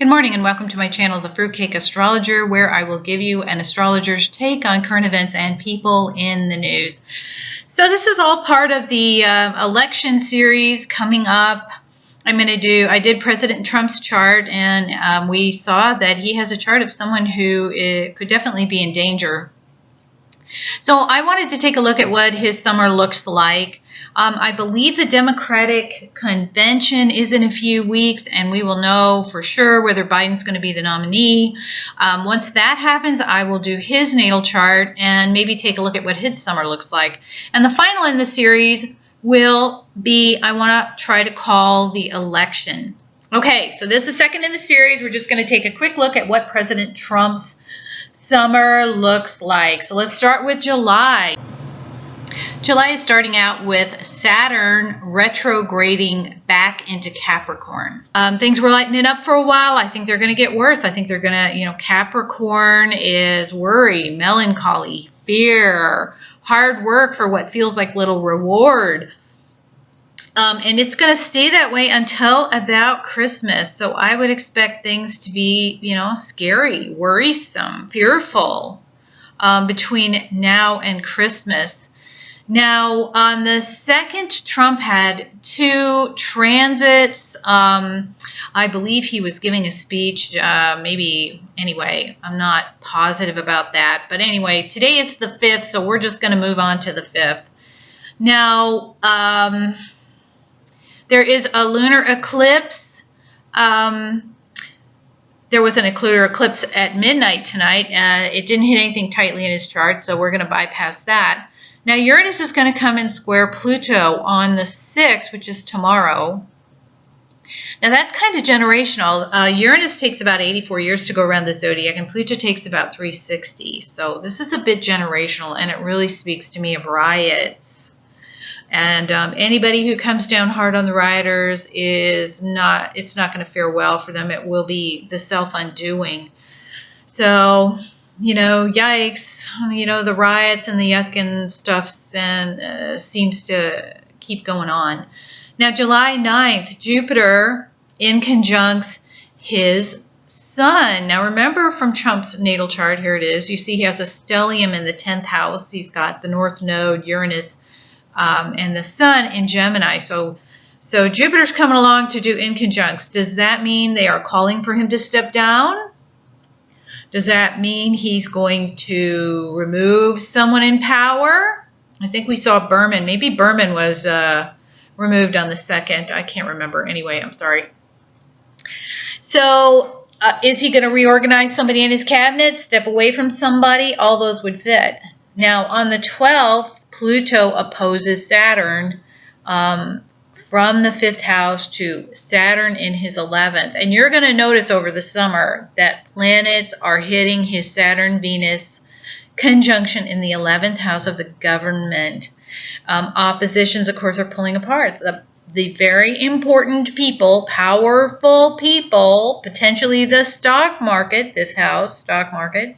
Good morning and welcome to my channel, The Fruitcake Astrologer, where I will give you an astrologer's take on current events and people in the news. So this is all part of the election series coming up. I did President Trump's chart, and we saw that he has a chart of someone who could definitely be in danger. So I wanted to take a look at what his summer looks like. I believe the Democratic convention is in a few weeks, and we will know for sure whether Biden's going to be the nominee. Once that happens, I will do his natal chart and maybe take a look at what his summer looks like. And the final in the series will be, I want to try to call the election. Okay, so this is second in the series. We're just going to take a quick look at what President Trump's summer looks like. So let's start with July. July is starting out with Saturn retrograding back into Capricorn. Things were lightening up for a while. I think they're going to get worse. I think they're going to, Capricorn is worry, melancholy, fear, hard work for what feels like little reward. And it's going to stay that way until about Christmas. So I would expect things to be, scary, worrisome, fearful between now and Christmas. Now, on the 2nd, Trump had 2 transits. I believe he was giving a speech, anyway, I'm not positive about that. But anyway, today is the 5th, so we're just going to move on to the 5th. Now, there is a lunar eclipse. There was an lunar eclipse at midnight tonight. It didn't hit anything tightly in his chart, so we're going to bypass that. Now, Uranus is going to come and square Pluto on the 6th, which is tomorrow. Now, that's kind of generational. Uranus takes about 84 years to go around the zodiac, and Pluto takes about 360. So this is a bit generational, and it really speaks to me of riots. And anybody who comes down hard on the rioters it's not going to fare well for them. It will be the self-undoing. So, yikes, the riots and the yuck and stuff seems to keep going on. Now, July 9th, Jupiter in conjuncts his sun. Now, remember from Trump's natal chart, here it is. You see he has a stellium in the 10th house. He's got the North Node, Uranus, and the sun in Gemini. So Jupiter's coming along to do inconjuncts. Does that mean they are calling for him to step down? Does that mean he's going to remove someone in power? I think we saw Berman. Maybe Berman was removed on the 2nd. I can't remember. Anyway, I'm sorry. So is he going to reorganize somebody in his cabinet, step away from somebody? All those would fit. Now, on the 12th, Pluto opposes Saturn from the 5th house to Saturn in his 11th. And you're going to notice over the summer that planets are hitting his Saturn-Venus conjunction in the 11th house of the government. Oppositions, of course, are pulling apart. The very important people, powerful people, potentially the stock market, this house, stock market,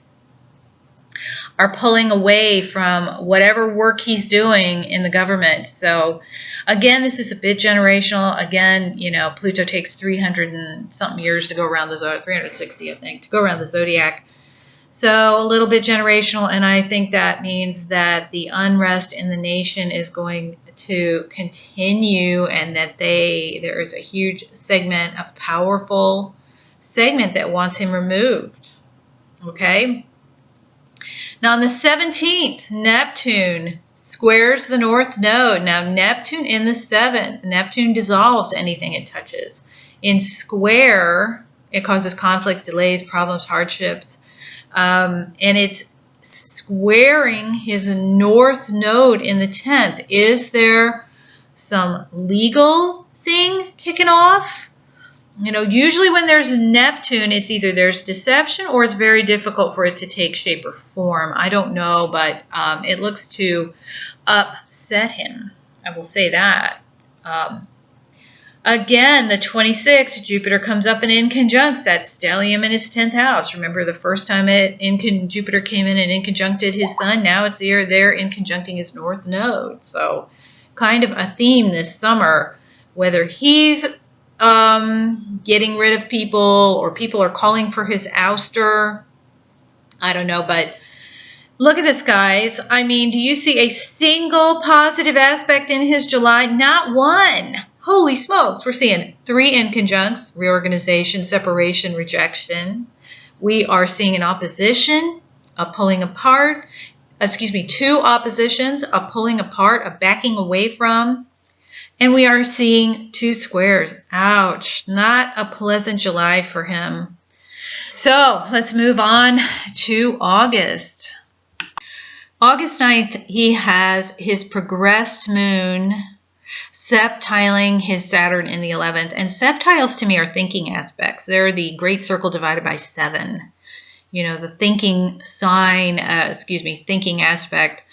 are pulling away from whatever work he's doing in the government. So, again, this is a bit generational. Again, Pluto takes 300 and something years to go around the zodiac, 360, I think, to go around the zodiac. So, a little bit generational, and I think that means that the unrest in the nation is going to continue, and that there is a huge segment, a powerful segment that wants him removed. Okay? Now, on the 17th, Neptune squares the North Node. Now, Neptune in the 7th. Neptune dissolves anything it touches. In square, it causes conflict, delays, problems, hardships. And it's squaring his North Node in the 10th. Is there some legal thing kicking off? Usually when there's Neptune, it's either there's deception or it's very difficult for it to take shape or form. I don't know, but it looks to upset him. I will say that. Again, the 26th, Jupiter comes up and inconjuncts that stellium in his 10th house. Remember the first time Jupiter came in and inconjuncted his sun? Now it's there inconjuncting his North Node. So kind of a theme this summer, whether he's getting rid of people, or people are calling for his ouster. I don't know, but look at this, guys. I mean, do you see a single positive aspect in his July? Not one. Holy smokes. We're seeing 3 inconjuncts: reorganization, separation, rejection. We are seeing an opposition, a pulling apart. 2 oppositions, a pulling apart, a backing away from. And we are seeing 2 squares. Ouch. Not a pleasant July for him. So let's move on to August. August 9th, he has his progressed moon septiling his Saturn in the 11th. And septiles to me are thinking aspects. They're the great circle divided by 7. You know, the thinking sign, thinking aspect.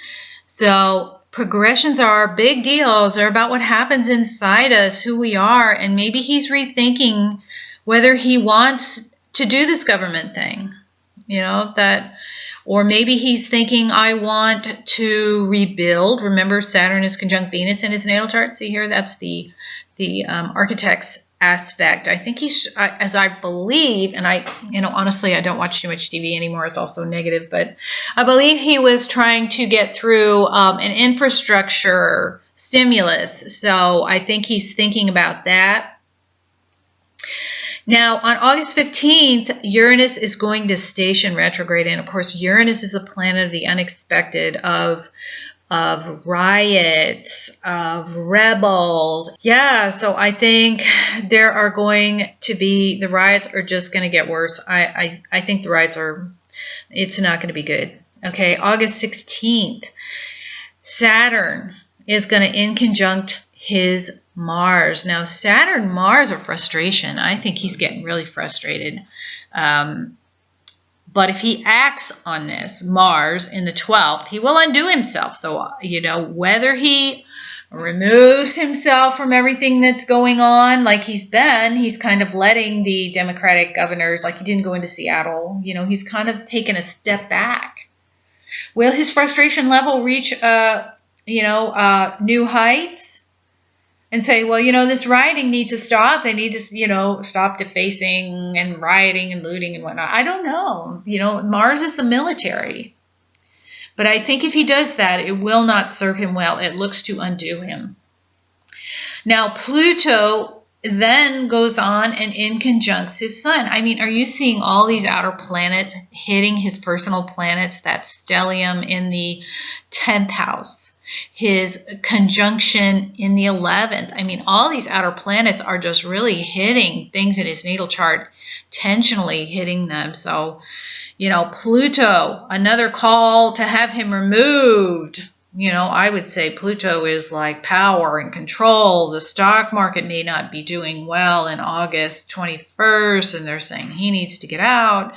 So progressions are big deals. They're about what happens inside us, who we are. And maybe he's rethinking whether he wants to do this government thing. You know, that... Or maybe he's thinking, I want to rebuild. Remember, Saturn is conjunct Venus in his natal chart. See here, that's the architect's aspect. I think he's, as I believe, and honestly, I don't watch too much TV anymore. It's also negative, but I believe he was trying to get through an infrastructure stimulus. So I think he's thinking about that. Now, on August 15th, Uranus is going to station retrograde. And, of course, Uranus is a planet of the unexpected, of riots, of rebels. Yeah, so I think there are going to be, the riots are just going to get worse. I think the riots are, it's not going to be good. Okay, August 16th, Saturn is going to inconjunct his Mars. Now, Saturn, Mars are frustration. I think he's getting really frustrated. But if he acts on this, Mars, in the 12th, he will undo himself. So, you know, whether he removes himself from everything that's going on, like he's kind of letting the Democratic governors, like he didn't go into Seattle, you know, he's kind of taken a step back. Will his frustration level reach, new heights? And say, well, you know, this rioting needs to stop. They need to, you know, stop defacing and rioting and looting and whatnot. I don't know. You know, Mars is the military. But I think if he does that, it will not serve him well. It looks to undo him. Now, Pluto then goes on and inconjuncts his sun. I mean, are you seeing all these outer planets hitting his personal planets? That stellium in the 10th house. His conjunction in the 11th. I mean, all these outer planets are just really hitting things in his natal chart, tensionally hitting them. So, you know, Pluto, another call to have him removed. You know, I would say Pluto is like power and control. The stock market may not be doing well in August 21st, and they're saying he needs to get out.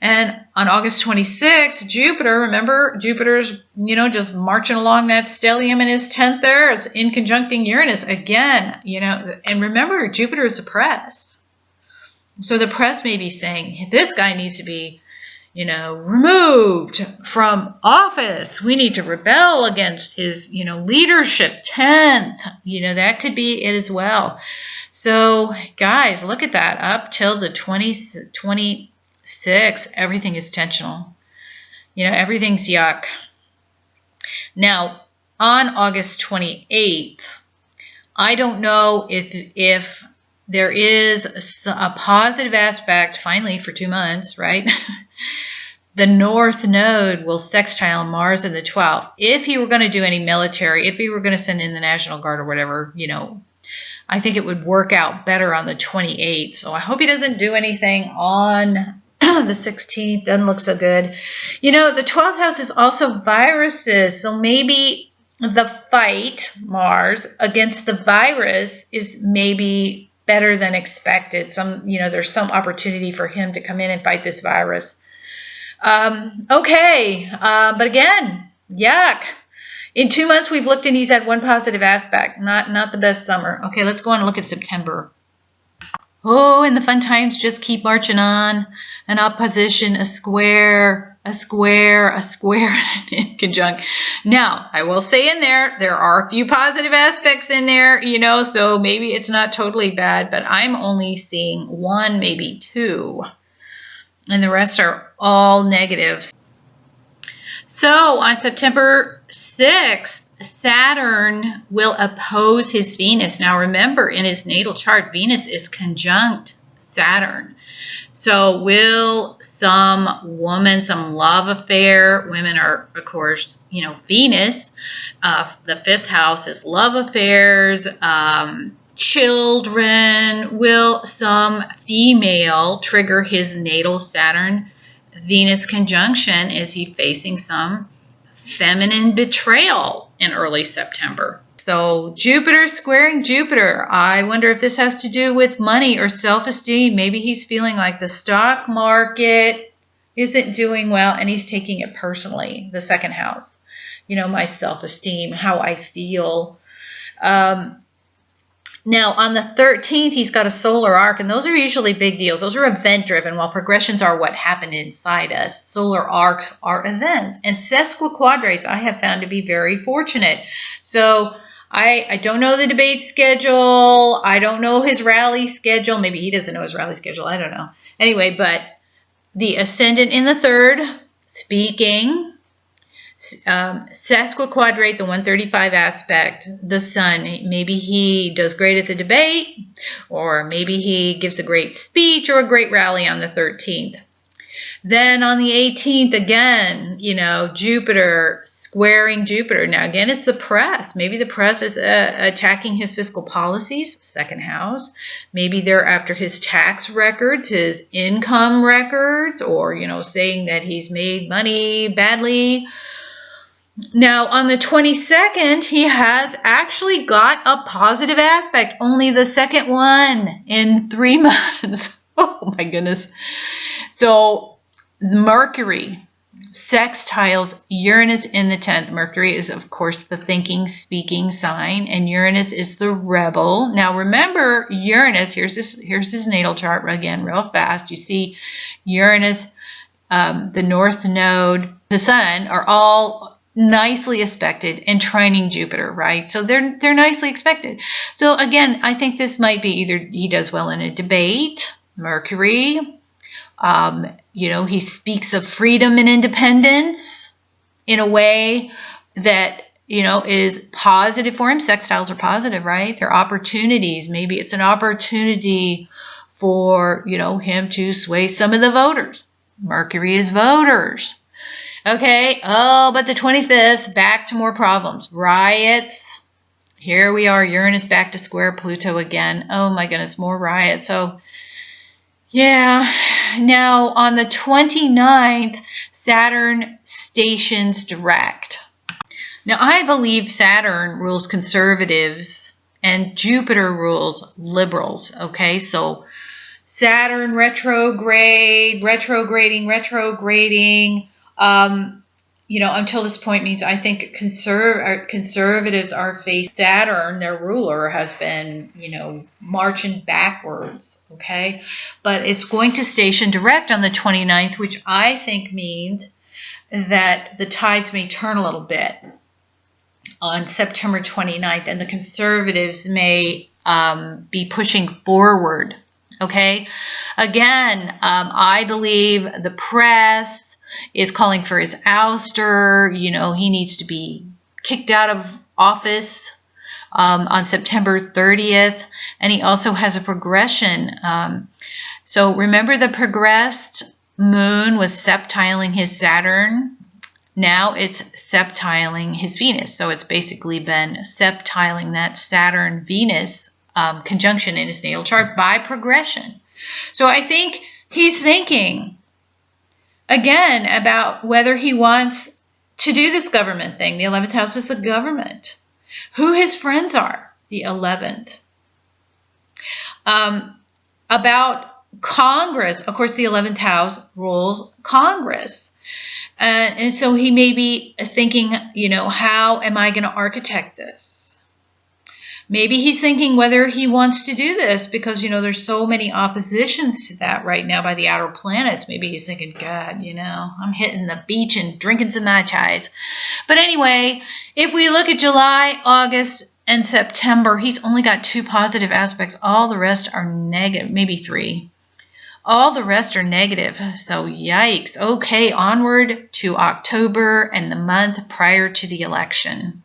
And on August 26th, Jupiter, remember, Jupiter's, you know, just marching along that stellium in his 10th there. It's in conjuncting Uranus again, you know. And remember, Jupiter is the press. So the press may be saying, this guy needs to be, you know, removed from office. We need to rebel against his, you know, leadership. 10th, you know, that could be it as well. So, guys, look at that. Up till the 26, everything is tensional. You know, everything's yuck. Now, on August 28th, I don't know if there is a positive aspect, finally, for 2 months, right? The North Node will sextile Mars in the 12th. If he were going to do any military, if he were going to send in the National Guard or whatever, you know, I think it would work out better on the 28th. So I hope he doesn't do anything on the 16th. Doesn't look so good. You know, the 12th house is also viruses. So maybe the fight, Mars, against the virus is maybe better than expected. There's some opportunity for him to come in and fight this virus. But again, yuck. In 2 months, we've looked and he's had one positive aspect. Not the best summer. Okay, let's go on and look at September. Oh, and the fun times just keep marching on. An opposition, a square, a square, a square, and a conjunct. Now, I will say in there are a few positive aspects in there, so maybe it's not totally bad, but I'm only seeing one, maybe two, and the rest are all negatives. So on September 6th, Saturn will oppose his Venus. Now remember, in his natal chart, Venus is conjunct Saturn. So will some woman, some love affair, women are, of course, Venus. The fifth house is love affairs, children. Will some female trigger his natal Saturn Venus conjunction? Is he facing some feminine betrayal in early September? So Jupiter squaring Jupiter. I wonder if this has to do with money or self-esteem. Maybe he's feeling like the stock market isn't doing well and he's taking it personally, the second house. My self-esteem, how I feel. Now, on the 13th, he's got a solar arc, and those are usually big deals. Those are event-driven, while progressions are what happened inside us. Solar arcs are events. And sesquiquadrates I have found to be very fortunate. So I don't know the debate schedule. I don't know his rally schedule. Maybe he doesn't know his rally schedule. I don't know. Anyway, but the ascendant in the third, speaking, sesquiquadrate, the 135 aspect, the sun. Maybe he does great at the debate, or maybe he gives a great speech or a great rally on the 13th. Then on the 18th, again, Jupiter squaring Jupiter. Now, again, it's the press. Maybe the press is attacking his fiscal policies, second house. Maybe they're after his tax records, his income records, or, saying that he's made money badly. Now, on the 22nd, he has actually got a positive aspect, only the second one in 3 months. Oh, my goodness. So, Mercury sextiles Uranus in the 10th. Mercury is, of course, the thinking, speaking sign, and Uranus is the rebel. Now, remember, Uranus, here's his natal chart again, real fast. You see Uranus, the North Node, the Sun are all nicely aspected and trining Jupiter, right? So they're nicely expected. So again, I think this might be either he does well in a debate, Mercury, he speaks of freedom and independence in a way that, is positive for him. Sextiles are positive, right? They're opportunities. Maybe it's an opportunity for, him to sway some of the voters. Mercury is voters. Okay, but the 25th, back to more problems. Riots. Here we are, Uranus back to square Pluto again. Oh my goodness, more riots. So, yeah. Now, on the 29th, Saturn stations direct. Now, I believe Saturn rules conservatives and Jupiter rules liberals, okay? So, Saturn retrograding. Until this point means I think conservatives are facing Saturn, their ruler, has been, marching backwards, okay? But it's going to station direct on the 29th, which I think means that the tides may turn a little bit on September 29th, and the conservatives may be pushing forward, okay? Again, I believe the press is calling for his ouster. He needs to be kicked out of office on September 30th. And he also has a progression. So remember, the progressed moon was septiling his Saturn. Now it's septiling his Venus. So it's basically been septiling that Saturn-Venus conjunction in his natal chart by progression. So I think he's thinking again about whether he wants to do this government thing. The 11th house is the government. Who his friends are, the 11th. About Congress. Of course, the 11th house rules Congress. And so he may be thinking, how am I going to architect this? Maybe he's thinking whether he wants to do this because, there's so many oppositions to that right now by the outer planets. Maybe he's thinking, God, I'm hitting the beach and drinking some Mai Tais. But anyway, if we look at July, August, and September, he's only got 2 positive aspects. All the rest are negative, maybe 3. All the rest are negative. So yikes. Okay, onward to October and the month prior to the election.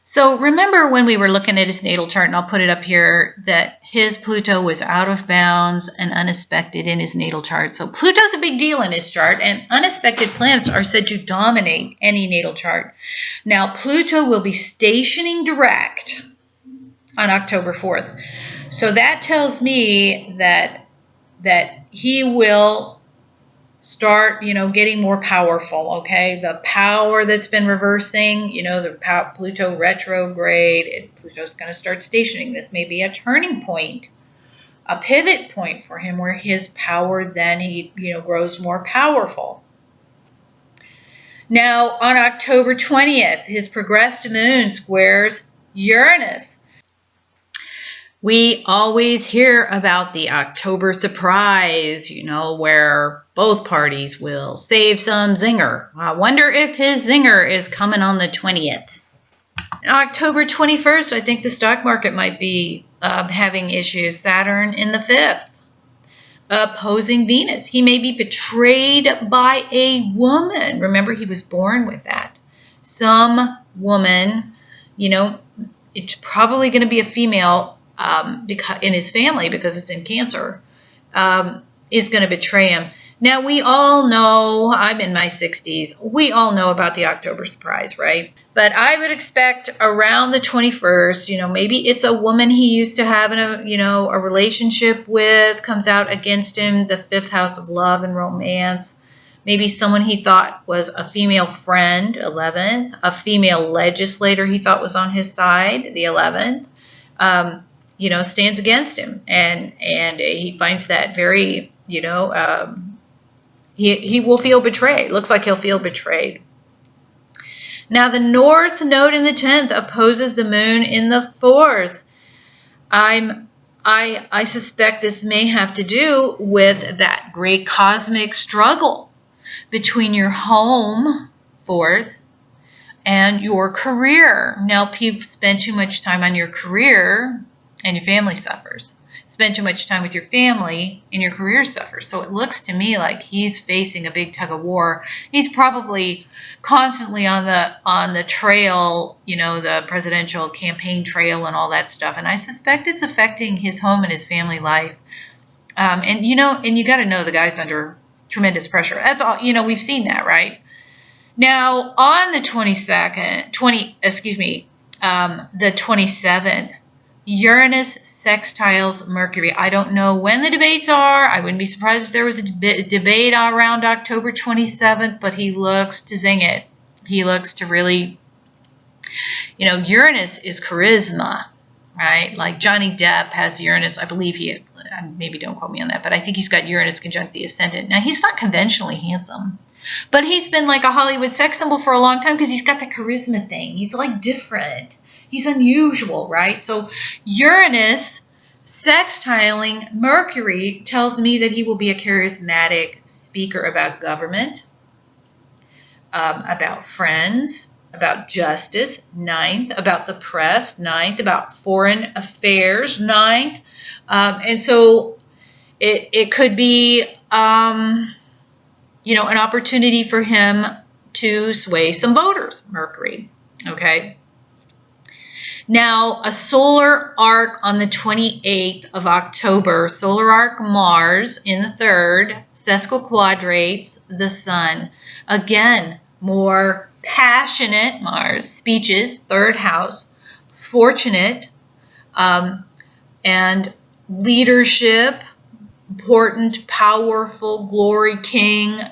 So remember when we were looking at his natal chart, and I'll put it up here, that his Pluto was out of bounds and unexpected in his natal chart. So Pluto's a big deal in his chart, and unexpected planets are said to dominate any natal chart. Now, Pluto will be stationing direct on October 4th. So that tells me that he will start, getting more powerful, okay? The power that's been reversing, the Pluto retrograde, Pluto's going to start stationing. This may be a turning point, a pivot point for him where his power then, he grows more powerful. Now, on October 20th, his progressed moon squares Uranus. We always hear about the October surprise, where both parties will save some zinger. I wonder if his zinger is coming on the 20th. October 21st, I think the stock market might be having issues. Saturn in the 5th, opposing Venus. He may be betrayed by a woman. Remember, he was born with that. Some woman, it's probably going to be a female, because in his family, because it's in Cancer, is going to betray him. Now, we all know, I'm in my 60s, we all know about the October surprise, right? But I would expect around the 21st, maybe it's a woman he used to have a relationship with, comes out against him, the 5th house of love and romance. Maybe someone he thought was a female friend, 11th, a female legislator he thought was on his side, the 11th. Stands against him, and he finds that very, he will feel betrayed. Looks like he'll feel betrayed. Now, the North Node in the 10th opposes the Moon in the 4th. I suspect this may have to do with that great cosmic struggle between your home, 4th, and your career. Now, people spend too much time on your career, and your family suffers. Spend too much time with your family, and your career suffers. So it looks to me like he's facing a big tug of war. He's probably constantly on the trail, the presidential campaign trail and all that stuff. And I suspect it's affecting his home and his family life. And you got to know the guy's under tremendous pressure. That's all. We've seen that, right? Now, on the 27th, Uranus sextiles Mercury. I don't know when the debates are. I wouldn't be surprised if there was a debate around October 27th, but he looks to zing it. He looks to really, Uranus is charisma, right? Like Johnny Depp has Uranus. I believe maybe don't quote me on that, but I think he's got Uranus conjunct the ascendant. Now, he's not conventionally handsome, but he's been like a Hollywood sex symbol for a long time because he's got the charisma thing. He's like different. He's unusual, right? So Uranus sextiling Mercury tells me that he will be a charismatic speaker about government, about friends, about justice, 9th, about the press, 9th, about foreign affairs, 9th. And so it could be, an opportunity for him to sway some voters, Mercury, okay? Now, a solar arc on the 28th of October, solar arc Mars in the 3rd, sesquiquadrates the Sun. Again, more passionate Mars, speeches, 3rd house, fortunate, and leadership, important, powerful, glory, king,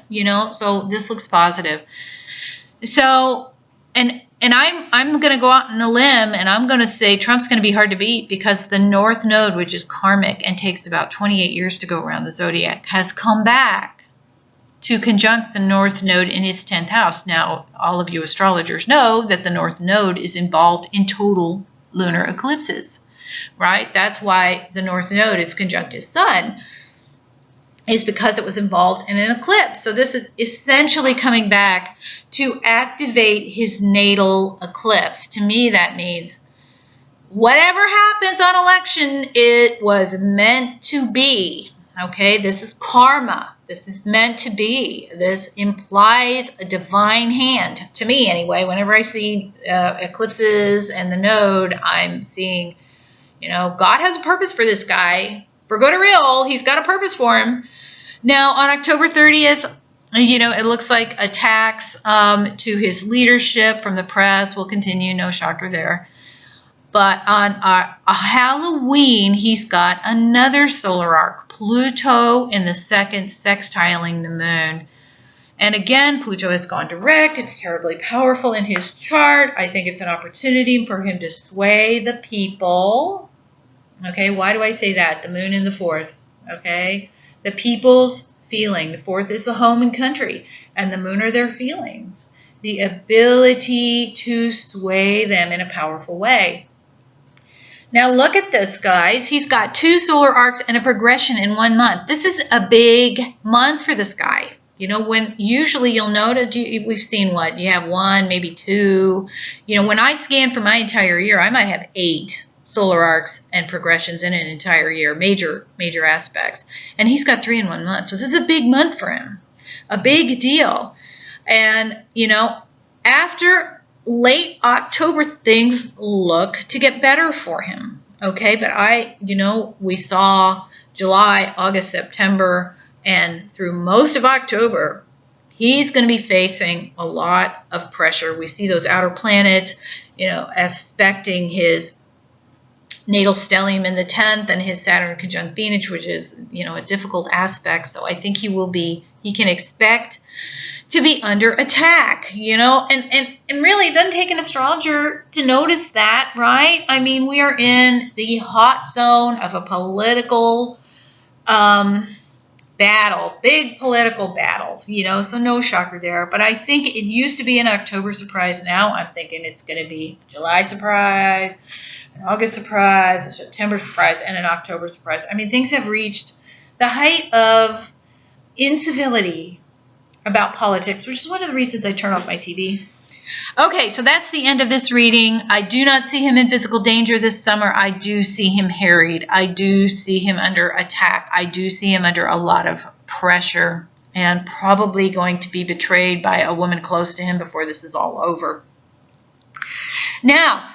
so this looks positive. So, and I'm going to go out on a limb, and I'm going to say Trump's going to be hard to beat because the North Node, which is karmic and takes about 28 years to go around the zodiac, has come back to conjunct the North Node in his 10th house. Now, all of you astrologers know that the North Node is involved in total lunar eclipses, right? That's why the North Node is conjunct his Sun, is because it was involved in an eclipse. So this is essentially coming back to activate his natal eclipse. To me, that means whatever happens on election, it was meant to be. Okay, this is karma. This is meant to be. This implies a divine hand. To me, anyway, whenever I see eclipses and the node, I'm seeing, God has a purpose for this guy. For good or ill, he's got a purpose for him. Now, on October 30th, it looks like attacks to his leadership from the press will continue. No shocker there. But on Halloween, he's got another solar arc, Pluto in the second, sextiling the moon. And again, Pluto has gone direct. It's terribly powerful in his chart. I think it's an opportunity for him to sway the people. Okay, why do I say that? The moon in the fourth. Okay, the people's feeling. The fourth is the home and country, and the moon are their feelings. The ability to sway them in a powerful way. Now look at this, guys. He's got 2 solar arcs and a progression in 1 month. This is a big month for this guy. When usually you'll notice, we've seen what? You have 1, maybe 2. When I scan for my entire year, I might have 8 solar arcs and progressions in an entire year, major aspects. And he's got 3 in 1 month. So this is a big month for him, a big deal. And, after late October, things look to get better for him. Okay, but we saw July, August, September, and through most of October, he's going to be facing a lot of pressure. We see those outer planets, aspecting his natal stellium in the 10th and his Saturn conjunct Venus, which is, a difficult aspect. So I think he can expect to be under attack, and really it doesn't take an astrologer to notice that, right? I mean, we are in the hot zone of a political battle, big political battle, so no shocker there. But I think it used to be an October surprise. Now I'm thinking it's going to be July surprise, an August surprise, a September surprise, and an October surprise. I mean, things have reached the height of incivility about politics, which is one of the reasons I turn off my TV. Okay, so that's the end of this reading. I do not see him in physical danger this summer. I do see him harried. I do see him under attack. I do see him under a lot of pressure and probably going to be betrayed by a woman close to him before this is all over. Now,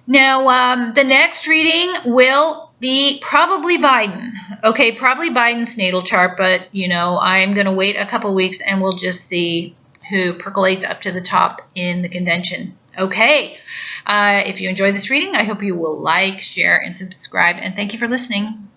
the next reading will be probably Biden. Okay, probably Biden's natal chart, but, I'm going to wait a couple weeks and we'll just see who percolates up to the top in the convention. Okay, if you enjoyed this reading, I hope you will like, share, and subscribe, and thank you for listening.